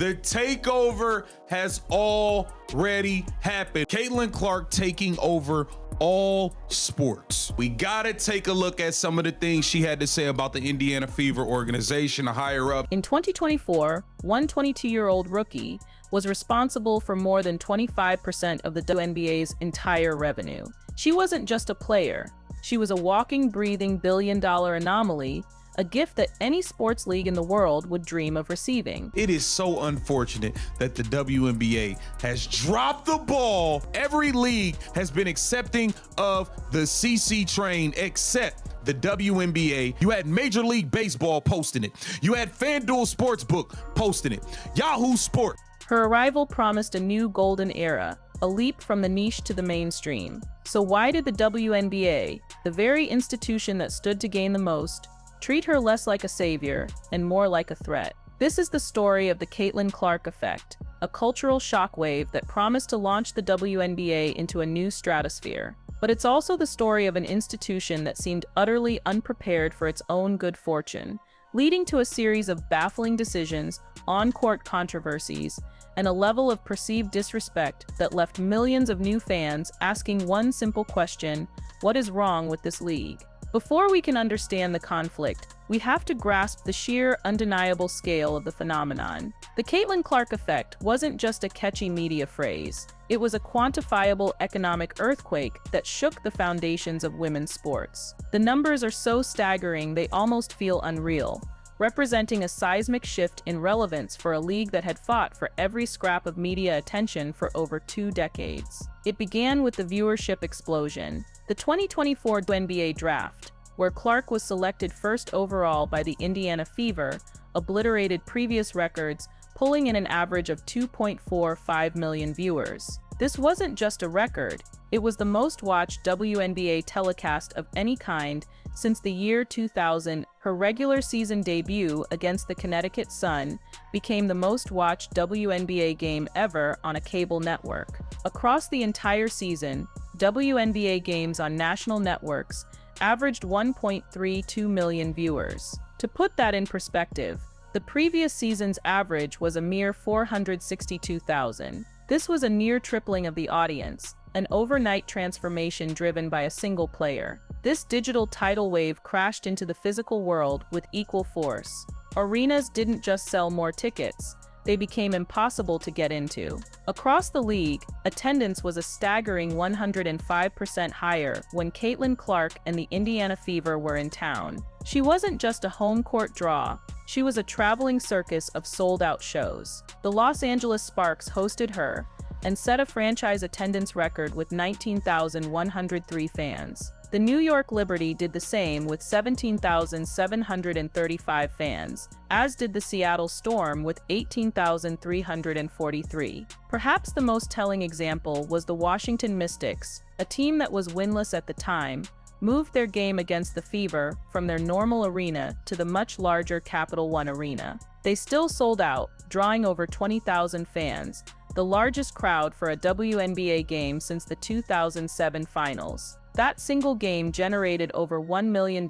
The takeover has already happened. Caitlin Clark taking over all sports. We gotta take a look at some of the things she had to say about the Indiana Fever organization, a higher up. In 2024, one 22-year-old rookie was responsible for more than 25% of the WNBA's entire revenue. She wasn't just a player. She was a walking, breathing billion-dollar anomaly, a gift that any sports league in the world would dream of receiving. It is so unfortunate that the WNBA has dropped the ball. Every league has been accepting of the CC train except the WNBA. You had Major League Baseball posting it. You had FanDuel Sportsbook posting it. Yahoo Sport. Her arrival promised a new golden era, a leap from the niche to the mainstream. So why did the WNBA, the very institution that stood to gain the most, treat her less like a savior and more like a threat? This is the story of the Caitlin Clark effect, a cultural shockwave that promised to launch the WNBA into a new stratosphere. But it's also the story of an institution that seemed utterly unprepared for its own good fortune, leading to a series of baffling decisions, on-court controversies, and a level of perceived disrespect that left millions of new fans asking one simple question: what is wrong with this league? Before we can understand the conflict, we have to grasp the sheer, undeniable scale of the phenomenon. The Caitlin Clark effect wasn't just a catchy media phrase. It was a quantifiable economic earthquake that shook the foundations of women's sports. The numbers are so staggering they almost feel unreal, representing a seismic shift in relevance for a league that had fought for every scrap of media attention for over 2 decades. It began with the viewership explosion. The 2024 WNBA draft, where Clark was selected first overall by the Indiana Fever, obliterated previous records, pulling in an average of 2.45 million viewers. This wasn't just a record, it was the most-watched WNBA telecast of any kind since the year 2000. Her regular season debut against the Connecticut Sun became the most-watched WNBA game ever on a cable network. Across the entire season, WNBA games on national networks averaged 1.32 million viewers. To put that in perspective, the previous season's average was a mere 462,000. This was a near tripling of the audience, an overnight transformation driven by a single player. This digital tidal wave crashed into the physical world with equal force. Arenas didn't just sell more tickets, they became impossible to get into. Across the league, attendance was a staggering 105% higher when Caitlin Clark and the Indiana Fever were in town. She wasn't just a home court draw, she was a traveling circus of sold-out shows. The Los Angeles Sparks hosted her and set a franchise attendance record with 19,103 fans. The New York Liberty did the same with 17,735 fans, as did the Seattle Storm with 18,343. Perhaps the most telling example was the Washington Mystics, a team that was winless at the time, moved their game against the Fever from their normal arena to the much larger Capital One Arena. They still sold out, drawing over 20,000 fans, the largest crowd for a WNBA game since the 2007 finals. That single game generated over $1 million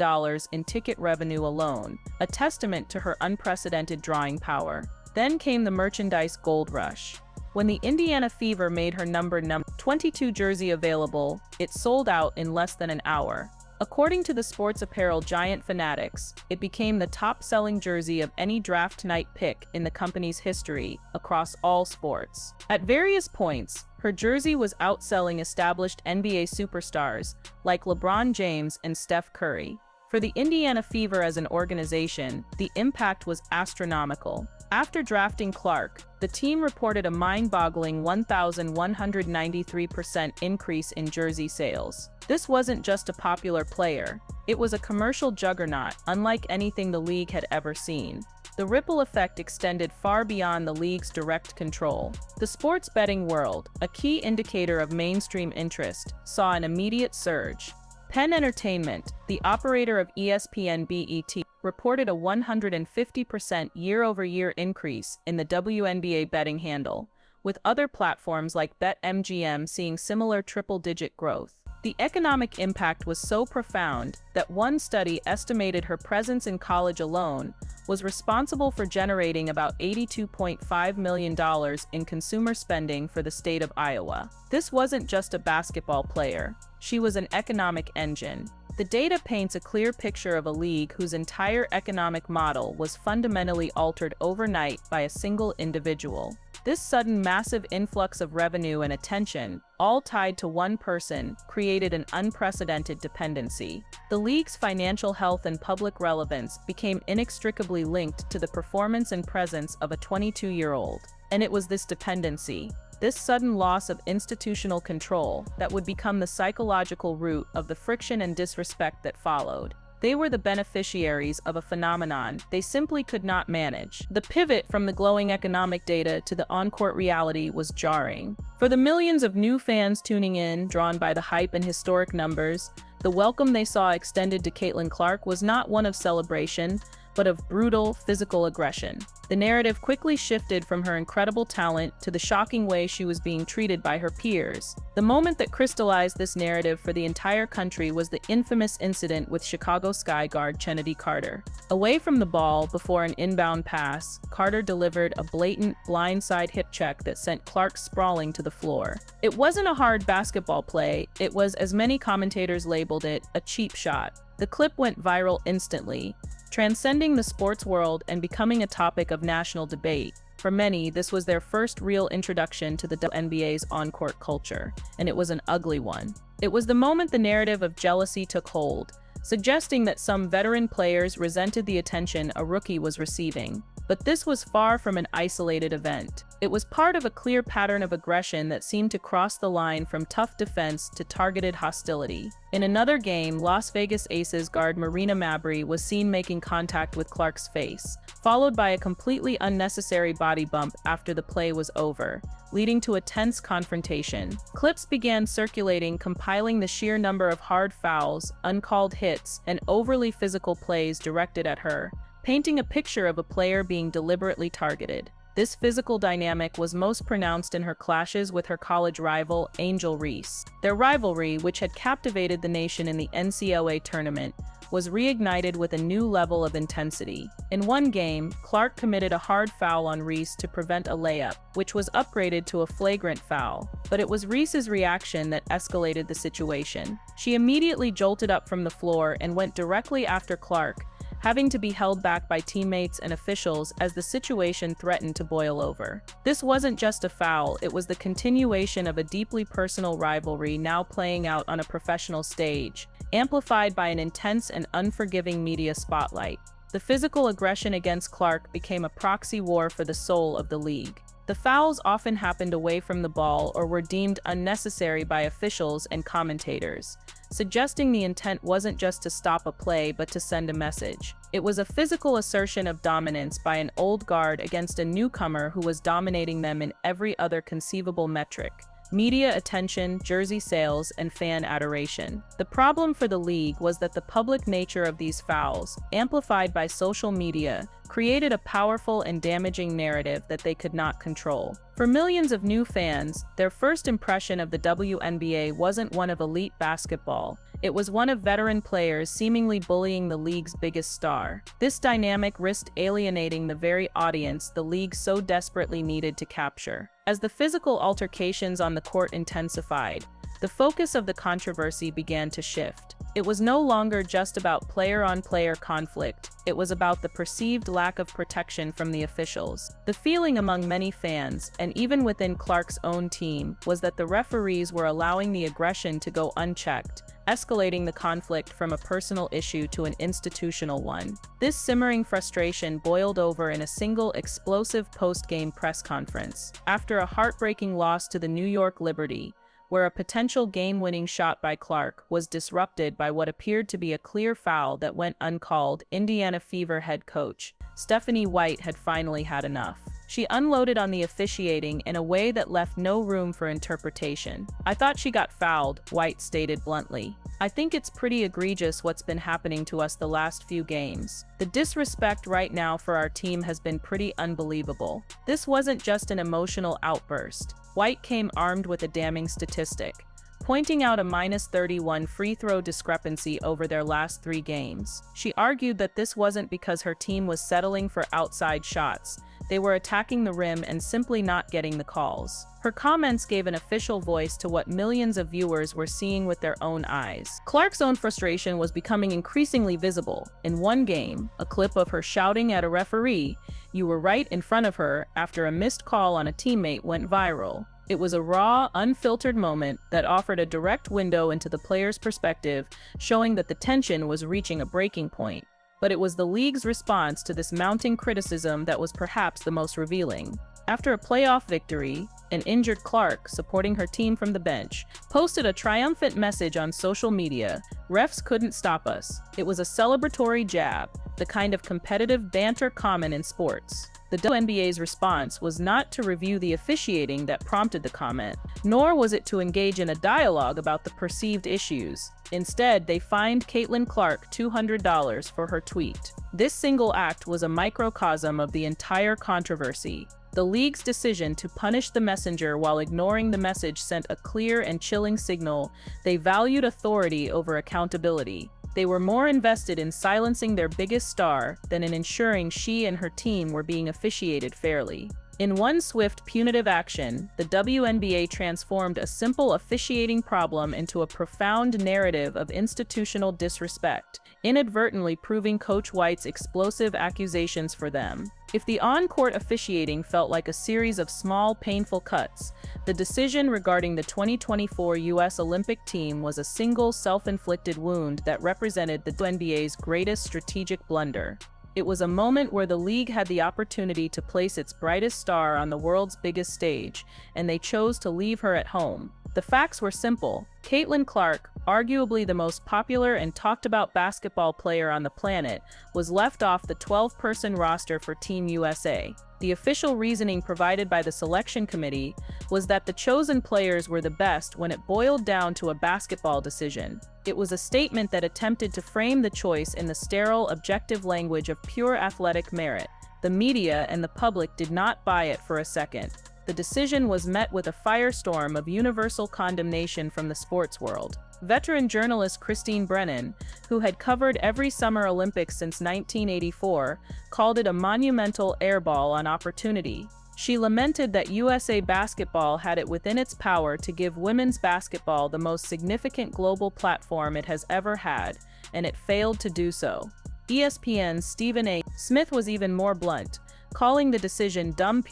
in ticket revenue alone, a testament to her unprecedented drawing power. Then came the merchandise gold rush. When the Indiana Fever made her number 22 jersey available, it sold out in less than an hour. According to the sports apparel giant Fanatics, it became the top-selling jersey of any draft night pick in the company's history across all sports. At various points, her jersey was outselling established NBA superstars like LeBron James and Steph Curry. For the Indiana Fever as an organization, the impact was astronomical. After drafting Clark, the team reported a mind-boggling 1,193% increase in jersey sales. This wasn't just a popular player, it was a commercial juggernaut unlike anything the league had ever seen. The ripple effect extended far beyond the league's direct control. The sports betting world, a key indicator of mainstream interest, saw an immediate surge. Penn Entertainment, the operator of ESPN BET, reported a 150% year-over-year increase in the WNBA betting handle, with other platforms like BetMGM seeing similar triple-digit growth. The economic impact was so profound that one study estimated her presence in college alone was responsible for generating about $82.5 million in consumer spending for the state of Iowa. This wasn't just a basketball player. She was an economic engine. The data paints a clear picture of a league whose entire economic model was fundamentally altered overnight by a single individual. This sudden massive influx of revenue and attention, all tied to one person, created an unprecedented dependency. The league's financial health and public relevance became inextricably linked to the performance and presence of a 22-year-old. And it was this dependency, this sudden loss of institutional control, that would become the psychological root of the friction and disrespect that followed. They were the beneficiaries of a phenomenon they simply could not manage. The pivot from the glowing economic data to the on-court reality was jarring. For the millions of new fans tuning in, drawn by the hype and historic numbers, the welcome they saw extended to Caitlin Clark was not one of celebration, but of brutal physical aggression. The narrative quickly shifted from her incredible talent to the shocking way she was being treated by her peers. The moment that crystallized this narrative for the entire country was the infamous incident with Chicago Sky guard Chennedy Carter. Away from the ball before an inbound pass, Carter delivered a blatant blindside hip check that sent Clark sprawling to the floor. It wasn't a hard basketball play, it was, as many commentators labeled it, a cheap shot. The clip went viral instantly, transcending the sports world and becoming a topic of national debate. For many, this was their first real introduction to the WNBA's on-court culture, and it was an ugly one. It was the moment the narrative of jealousy took hold, suggesting that some veteran players resented the attention a rookie was receiving. But this was far from an isolated event. It was part of a clear pattern of aggression that seemed to cross the line from tough defense to targeted hostility. In another game, Las Vegas Aces guard Marina Mabrey was seen making contact with Clark's face, followed by a completely unnecessary body bump after the play was over, leading to a tense confrontation. Clips began circulating compiling the sheer number of hard fouls, uncalled hits, and overly physical plays directed at her, painting a picture of a player being deliberately targeted. This physical dynamic was most pronounced in her clashes with her college rival, Angel Reese. Their rivalry, which had captivated the nation in the NCAA tournament, was reignited with a new level of intensity. In one game, Clark committed a hard foul on Reese to prevent a layup, which was upgraded to a flagrant foul. But it was Reese's reaction that escalated the situation. She immediately jolted up from the floor and went directly after Clark, having to be held back by teammates and officials as the situation threatened to boil over. This wasn't just a foul, it was the continuation of a deeply personal rivalry now playing out on a professional stage, amplified by an intense and unforgiving media spotlight. The physical aggression against Clark became a proxy war for the soul of the league. The fouls often happened away from the ball or were deemed unnecessary by officials and commentators, suggesting the intent wasn't just to stop a play but to send a message. It was a physical assertion of dominance by an old guard against a newcomer who was dominating them in every other conceivable metric: media attention, jersey sales, and fan adoration. The problem for the league was that the public nature of these fouls, amplified by social media, created a powerful and damaging narrative that they could not control. For millions of new fans, their first impression of the WNBA wasn't one of elite basketball. It was one of veteran players seemingly bullying the league's biggest star. This dynamic risked alienating the very audience the league so desperately needed to capture. As the physical altercations on the court intensified, the focus of the controversy began to shift. It was no longer just about player-on-player conflict, it was about the perceived lack of protection from the officials. The feeling among many fans, and even within Clark's own team, was that the referees were allowing the aggression to go unchecked, escalating the conflict from a personal issue to an institutional one. This simmering frustration boiled over in a single explosive post-game press conference. After a heartbreaking loss to the New York Liberty, where a potential game-winning shot by Clark was disrupted by what appeared to be a clear foul that went uncalled, Indiana Fever head coach Stephanie White had finally had enough. She unloaded on the officiating in a way that left no room for interpretation. "I thought she got fouled," White stated bluntly. "I think it's pretty egregious what's been happening to us the last few games. The disrespect right now for our team has been pretty unbelievable." This wasn't just an emotional outburst. White came armed with a damning statistic. pointing out a -31 free throw discrepancy over their last 3 games. She argued that this wasn't because her team was settling for outside shots. They were attacking the rim and simply not getting the calls. Her comments gave an official voice to what millions of viewers were seeing with their own eyes. Clark's own frustration was becoming increasingly visible. In one game, a clip of her shouting at a referee, "You were right in front of her," after a missed call on a teammate went viral. It was a raw, unfiltered moment that offered a direct window into the player's perspective, showing that the tension was reaching a breaking point. But it was the league's response to this mounting criticism that was perhaps the most revealing. After a playoff victory, an injured Clark, supporting her team from the bench, posted a triumphant message on social media: "Refs couldn't stop us." It was a celebratory jab, the kind of competitive banter common in sports. The WNBA's response was not to review the officiating that prompted the comment, nor was it to engage in a dialogue about the perceived issues. Instead, they fined Caitlin Clark $200 for her tweet. This single act was a microcosm of the entire controversy. The league's decision to punish the messenger while ignoring the message sent a clear and chilling signal: they valued authority over accountability. They were more invested in silencing their biggest star than in ensuring she and her team were being officiated fairly. In one swift, punitive action, the WNBA transformed a simple officiating problem into a profound narrative of institutional disrespect, inadvertently proving Coach White's explosive accusations for them. If the on-court officiating felt like a series of small, painful cuts, the decision regarding the 2024 U.S. Olympic team was a single, self-inflicted wound that represented the WNBA's greatest strategic blunder. It was a moment where the league had the opportunity to place its brightest star on the world's biggest stage, and they chose to leave her at home. The facts were simple. Caitlin Clark, arguably the most popular and talked about basketball player on the planet, was left off the 12-person roster for Team USA. The official reasoning provided by the selection committee was that the chosen players were the best when it boiled down to a basketball decision. It was a statement that attempted to frame the choice in the sterile, objective language of pure athletic merit. The media and the public did not buy it for a second. The decision was met with a firestorm of universal condemnation from the sports world. Veteran journalist Christine Brennan, who had covered every Summer Olympics since 1984, called it a monumental airball on opportunity. She lamented that USA Basketball had it within its power to give women's basketball the most significant global platform it has ever had, and it failed to do so. ESPN's Stephen A. Smith was even more blunt, calling the decision dumb,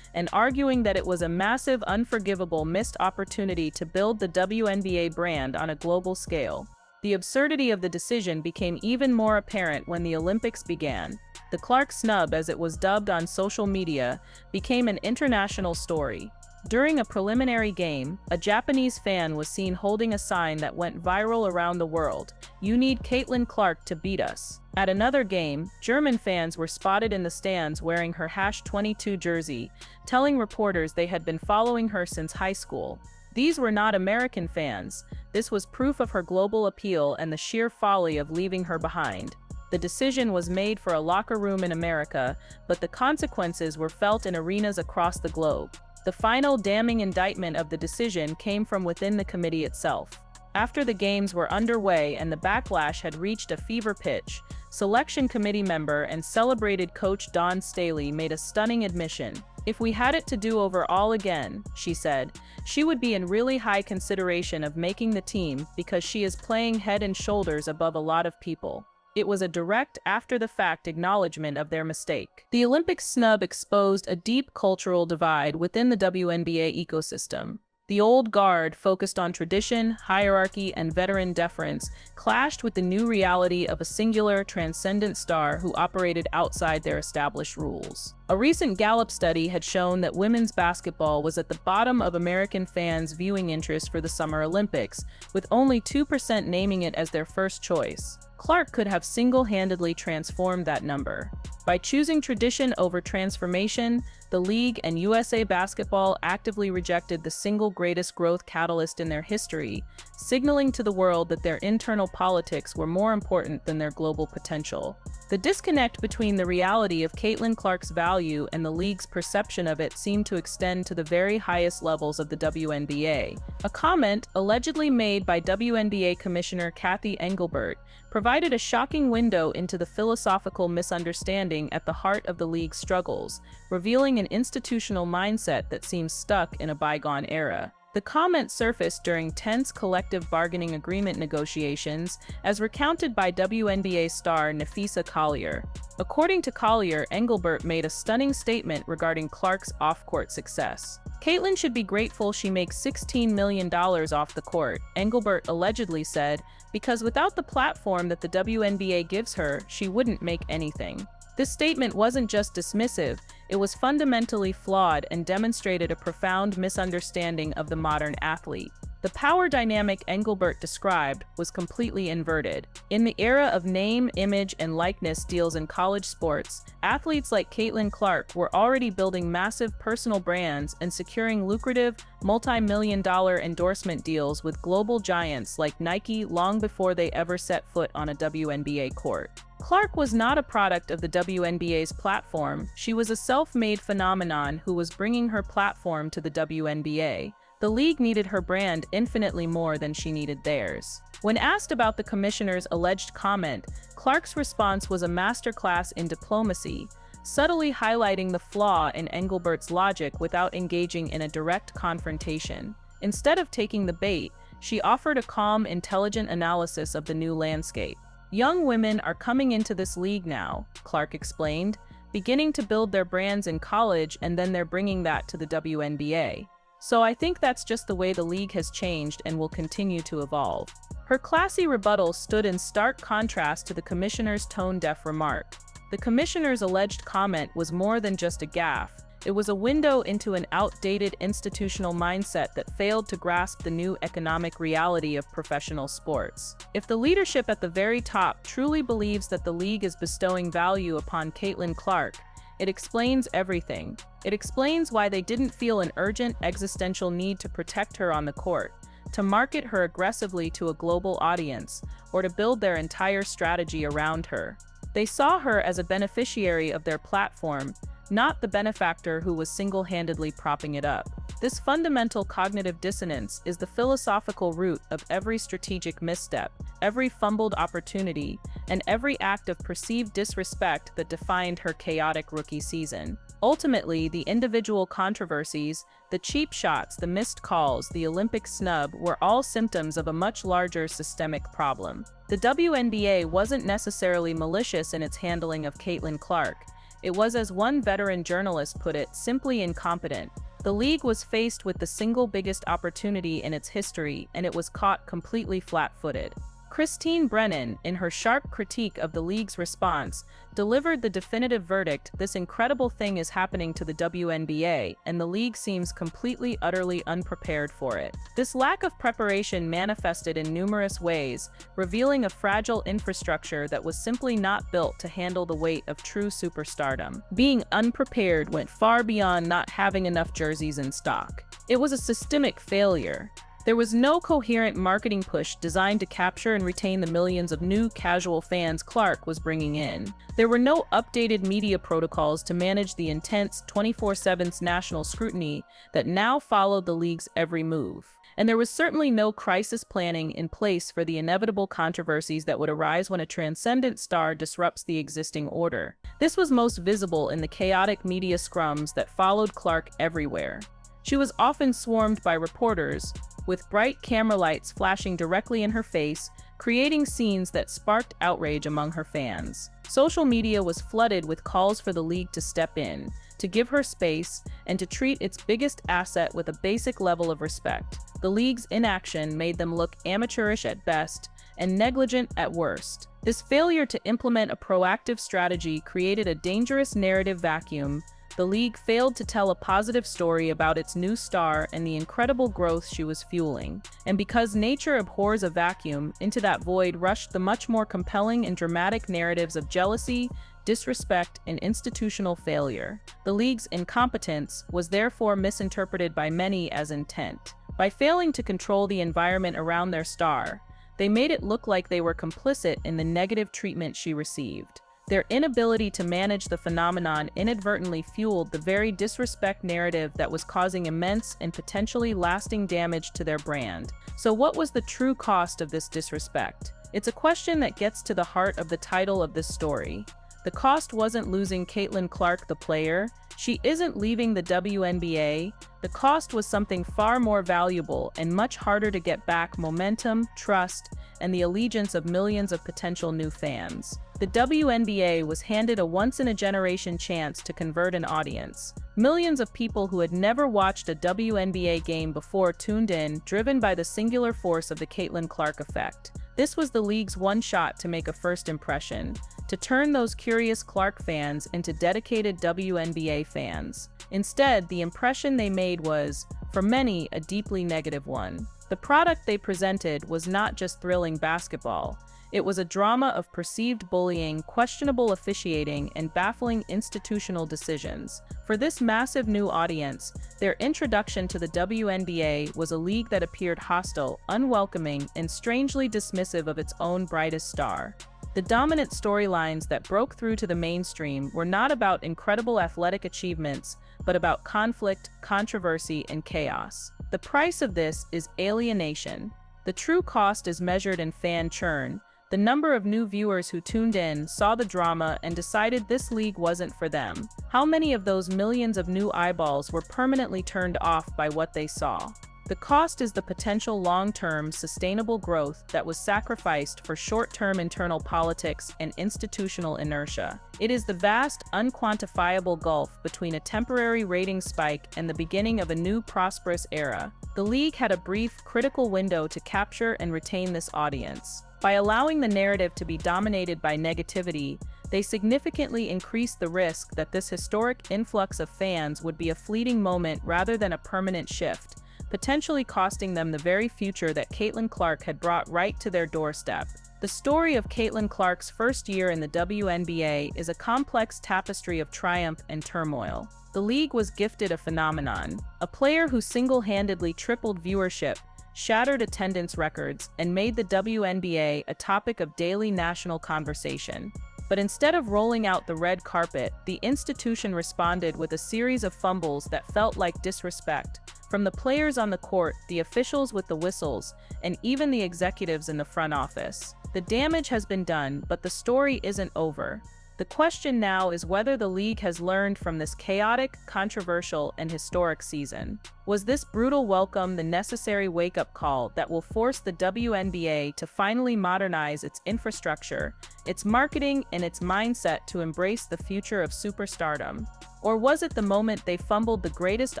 and arguing that it was a massive, unforgivable missed opportunity to build the WNBA brand on a global scale. The absurdity of the decision became even more apparent when the Olympics began. The Clark snub, as it was dubbed on social media, became an international story. During a preliminary game, a Japanese fan was seen holding a sign that went viral around the world: "You need Caitlin Clark to beat us." At another game, German fans were spotted in the stands wearing her #22 jersey, telling reporters they had been following her since high school. These were not American fans. This was proof of her global appeal and the sheer folly of leaving her behind. The decision was made for a locker room in America, but the consequences were felt in arenas across the globe. The final damning indictment of the decision came from within the committee itself. After the games were underway and the backlash had reached a fever pitch, selection committee member and celebrated coach Dawn Staley made a stunning admission. "If we had it to do over all again," she said, "she would be in really high consideration of making the team because she is playing head and shoulders above a lot of people." It was a direct, after-the-fact acknowledgement of their mistake. The Olympic snub exposed a deep cultural divide within the WNBA ecosystem. The old guard, focused on tradition, hierarchy, and veteran deference, clashed with the new reality of a singular, transcendent star who operated outside their established rules. A recent Gallup study had shown that women's basketball was at the bottom of American fans' viewing interest for the Summer Olympics, with only 2% naming it as their first choice. Clark could have single-handedly transformed that number. By choosing tradition over transformation, the league and USA Basketball actively rejected the single greatest growth catalyst in their history, signaling to the world that their internal politics were more important than their global potential. The disconnect between the reality of Caitlin Clark's value and the league's perception of it seemed to extend to the very highest levels of the WNBA. A comment, allegedly made by WNBA Commissioner Kathy Engelbert, provided a shocking window into the philosophical misunderstanding at the heart of the league's struggles, revealing an institutional mindset that seems stuck in a bygone era. The comment surfaced during tense collective bargaining agreement negotiations, as recounted by WNBA star Nafisa Collier. According to Collier, Engelbert made a stunning statement regarding Clark's off-court success. "Caitlin should be grateful she makes $16 million off the court," Engelbert allegedly said, "because without the platform that the WNBA gives her, she wouldn't make anything." This statement wasn't just dismissive, it was fundamentally flawed and demonstrated a profound misunderstanding of the modern athlete. The power dynamic Engelbert described was completely inverted. In the era of name, image, and likeness deals in college sports, athletes like Caitlin Clark were already building massive personal brands and securing lucrative, multi-million-dollar endorsement deals with global giants like Nike long before they ever set foot on a WNBA court. Clark was not a product of the WNBA's platform, she was a self-made phenomenon who was bringing her platform to the WNBA. The league needed her brand infinitely more than she needed theirs. When asked about the commissioner's alleged comment, Clark's response was a masterclass in diplomacy, subtly highlighting the flaw in Engelbert's logic without engaging in a direct confrontation. Instead of taking the bait, she offered a calm, intelligent analysis of the new landscape. "Young women are coming into this league now," Clark explained, "beginning to build their brands in college and then they're bringing that to the WNBA. So I think that's just the way the league has changed and will continue to evolve." Her classy rebuttal stood in stark contrast to the commissioner's tone-deaf remark. The commissioner's alleged comment was more than just a gaffe. It was a window into an outdated institutional mindset that failed to grasp the new economic reality of professional sports. If the leadership at the very top truly believes that the league is bestowing value upon Caitlin Clark, it explains everything. It explains why they didn't feel an urgent existential need to protect her on the court, to market her aggressively to a global audience, or to build their entire strategy around her. They saw her as a beneficiary of their platform, not the benefactor who was single-handedly propping it up. This fundamental cognitive dissonance is the philosophical root of every strategic misstep, every fumbled opportunity, and every act of perceived disrespect that defined her chaotic rookie season. Ultimately, the individual controversies, the cheap shots, the missed calls, the Olympic snub were all symptoms of a much larger systemic problem. The WNBA wasn't necessarily malicious in its handling of Caitlin Clark. It was, as one veteran journalist put it, simply incompetent. The league was faced with the single biggest opportunity in its history, and it was caught completely flat-footed. Christine Brennan, in her sharp critique of the league's response, delivered the definitive verdict: "This incredible thing is happening to the WNBA, and the league seems completely, utterly unprepared for it." This lack of preparation manifested in numerous ways, revealing a fragile infrastructure that was simply not built to handle the weight of true superstardom. Being unprepared went far beyond not having enough jerseys in stock. It was a systemic failure. There was no coherent marketing push designed to capture and retain the millions of new casual fans Clark was bringing in. There were no updated media protocols to manage the intense 24/7 national scrutiny that now followed the league's every move. And there was certainly no crisis planning in place for the inevitable controversies that would arise when a transcendent star disrupts the existing order. This was most visible in the chaotic media scrums that followed Clark everywhere. She was often swarmed by reporters, with bright camera lights flashing directly in her face, creating scenes that sparked outrage among her fans. Social media was flooded with calls for the league to step in, to give her space, and to treat its biggest asset with a basic level of respect. The league's inaction made them look amateurish at best and negligent at worst. This failure to implement a proactive strategy created a dangerous narrative vacuum. The league failed to tell a positive story about its new star and the incredible growth she was fueling. And because nature abhors a vacuum, into that void rushed the much more compelling and dramatic narratives of jealousy, disrespect, and institutional failure. The league's incompetence was therefore misinterpreted by many as intent. By failing to control the environment around their star, they made it look like they were complicit in the negative treatment she received. Their inability to manage the phenomenon inadvertently fueled the very disrespect narrative that was causing immense and potentially lasting damage to their brand. So what was the true cost of this disrespect? It's a question that gets to the heart of the title of this story. The cost wasn't losing Caitlin Clark, the player. She isn't leaving the WNBA. The cost was something far more valuable and much harder to get back: momentum, trust, and the allegiance of millions of potential new fans. The WNBA was handed a once-in-a-generation chance to convert an audience. Millions of people who had never watched a WNBA game before tuned in, driven by the singular force of the Caitlin Clark effect. This was the league's one shot to make a first impression, to turn those curious Clark fans into dedicated WNBA fans. Instead, the impression they made was, for many, a deeply negative one. The product they presented was not just thrilling basketball. It was a drama of perceived bullying, questionable officiating, and baffling institutional decisions. For this massive new audience, their introduction to the WNBA was a league that appeared hostile, unwelcoming, and strangely dismissive of its own brightest star. The dominant storylines that broke through to the mainstream were not about incredible athletic achievements, but about conflict, controversy, and chaos. The price of this is alienation. The true cost is measured in fan churn. The number of new viewers who tuned in, saw the drama, and decided this league wasn't for them. How many of those millions of new eyeballs were permanently turned off by what they saw? The cost is the potential long-term, sustainable growth that was sacrificed for short-term internal politics and institutional inertia. It is the vast, unquantifiable gulf between a temporary ratings spike and the beginning of a new, prosperous era. The league had a brief, critical window to capture and retain this audience. By allowing the narrative to be dominated by negativity, they significantly increased the risk that this historic influx of fans would be a fleeting moment rather than a permanent shift, potentially costing them the very future that Caitlin Clark had brought right to their doorstep. The story of Caitlin Clark's first year in the WNBA is a complex tapestry of triumph and turmoil. The league was gifted a phenomenon, a player who single-handedly tripled viewership, shattered attendance records, and made the WNBA a topic of daily national conversation. But instead of rolling out the red carpet, the institution responded with a series of fumbles that felt like disrespect, from the players on the court, the officials with the whistles, and even the executives in the front office. The damage has been done, but the story isn't over. The question now is whether the league has learned from this chaotic, controversial, and historic season. Was this brutal welcome the necessary wake-up call that will force the WNBA to finally modernize its infrastructure, its marketing, and its mindset to embrace the future of superstardom? Or was it the moment they fumbled the greatest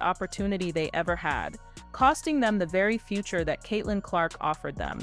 opportunity they ever had, costing them the very future that Caitlin Clark offered them?